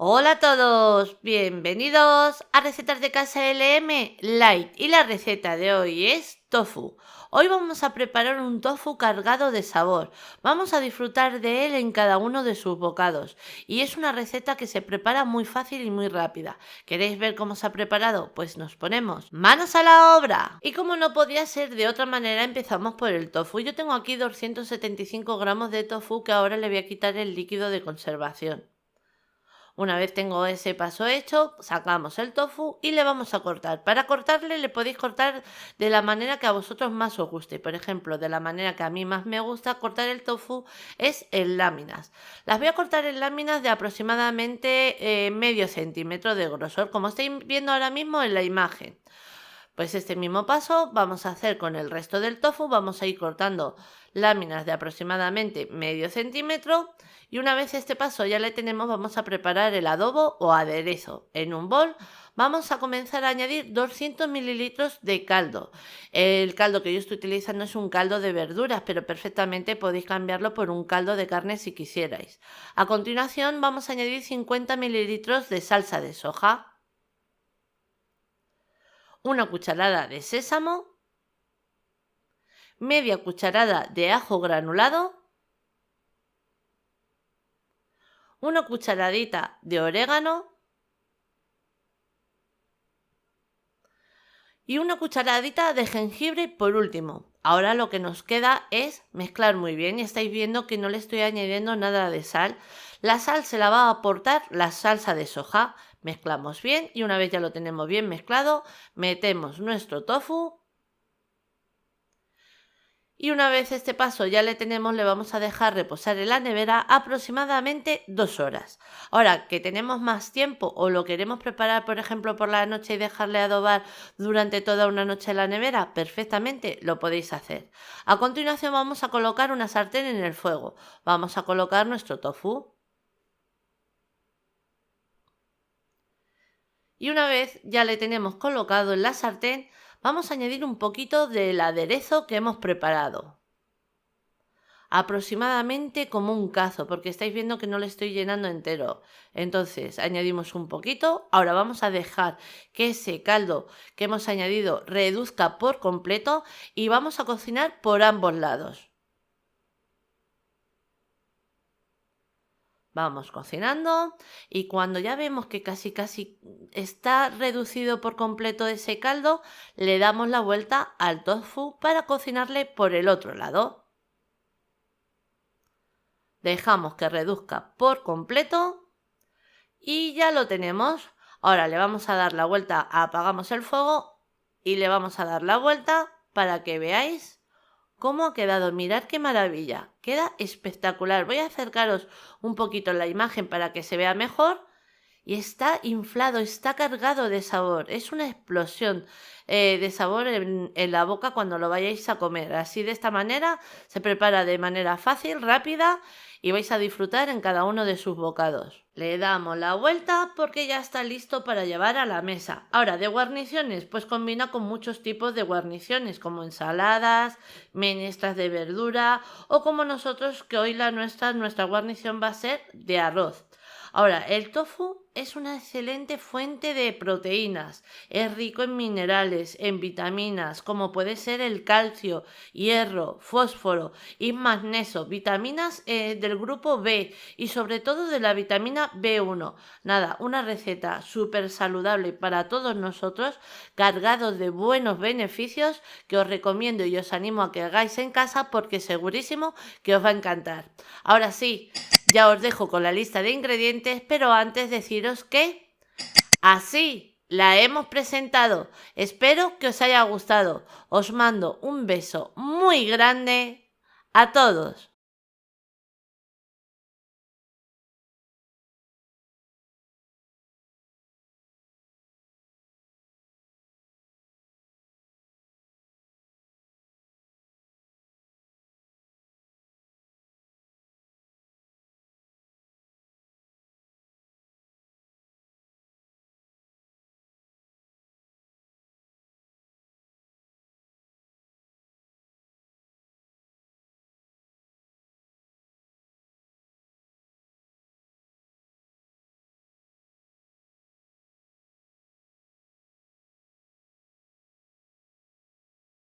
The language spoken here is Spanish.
Hola a todos, bienvenidos a Recetas de Casa LM Light y la receta de hoy es tofu. Hoy vamos a preparar un tofu cargado de sabor. Vamos a disfrutar de él en cada uno de sus bocados y es una receta que se prepara muy fácil y muy rápida. ¿Queréis ver cómo se ha preparado? Pues nos ponemos manos a la obra. Y como no podía ser de otra manera, empezamos por el tofu. Yo tengo aquí 275 gramos de tofu que ahora le voy a quitar el líquido de conservación. Una vez tengo ese paso hecho, sacamos el tofu y le vamos a cortar. Para cortarle le podéis cortar de la manera que a vosotros más os guste. Por ejemplo, de la manera que a mí más me gusta cortar el tofu es en láminas. Las voy a cortar en láminas de aproximadamente medio centímetro de grosor, como estáis viendo ahora mismo en la imagen. Pues este mismo paso vamos a hacer con el resto del tofu, vamos a ir cortando láminas de aproximadamente medio centímetro y una vez este paso ya le tenemos, vamos a preparar el adobo o aderezo. En un bol vamos a comenzar a añadir 200 mililitros de caldo. El caldo que yo estoy utilizando es un caldo de verduras, pero perfectamente podéis cambiarlo por un caldo de carne si quisierais. A continuación vamos a añadir 50 mililitros de salsa de soja, una cucharada de sésamo, media cucharada de ajo granulado, una cucharadita de orégano y una cucharadita de jengibre por último. Ahora lo que nos queda es mezclar muy bien y estáis viendo que no le estoy añadiendo nada de sal. La sal se la va a aportar la salsa de soja. Mezclamos bien y una vez ya lo tenemos bien mezclado, metemos nuestro tofu. Y una vez este paso ya le tenemos, le vamos a dejar reposar en la nevera aproximadamente 2 horas. Ahora que tenemos más tiempo o lo queremos preparar, por ejemplo, por la noche y dejarle adobar durante toda una noche en la nevera, perfectamente lo podéis hacer. A continuación vamos a colocar una sartén en el fuego. Vamos a colocar nuestro tofu. Y una vez ya le tenemos colocado en la sartén, vamos a añadir un poquito del aderezo que hemos preparado. Aproximadamente como un cazo, porque estáis viendo que no le estoy llenando entero. Entonces añadimos un poquito. Ahora vamos a dejar que ese caldo que hemos añadido reduzca por completo y vamos a cocinar por ambos lados. Vamos cocinando y cuando ya vemos que casi está reducido por completo ese caldo, le damos la vuelta al tofu para cocinarle por el otro lado. Dejamos que reduzca por completo y ya lo tenemos. Ahora le vamos a dar la vuelta, apagamos el fuego y le vamos a dar la vuelta para que veáis cómo ha quedado. Mirad qué maravilla, queda espectacular. Voy a acercaros un poquito la imagen para que se vea mejor. Y está inflado, está cargado de sabor. Es una explosión de sabor en la boca cuando lo vayáis a comer. Así de esta manera se prepara de manera fácil, rápida y vais a disfrutar en cada uno de sus bocados. Le damos la vuelta porque ya está listo para llevar a la mesa. Ahora, de guarniciones, pues combina con muchos tipos de guarniciones como ensaladas, menestras de verdura o como nosotros que hoy nuestra guarnición va a ser de arroz. Ahora, el tofu es una excelente fuente de proteínas, es rico en minerales, en vitaminas, como puede ser el calcio, hierro, fósforo y magnesio, vitaminas del grupo B y sobre todo de la vitamina B1. Nada, una receta súper saludable para todos nosotros, cargados de buenos beneficios que os recomiendo y os animo a que hagáis en casa porque segurísimo que os va a encantar. Ahora sí, ya os dejo con la lista de ingredientes, pero antes deciros que así la hemos presentado. Espero que os haya gustado. Os mando un beso muy grande a todos.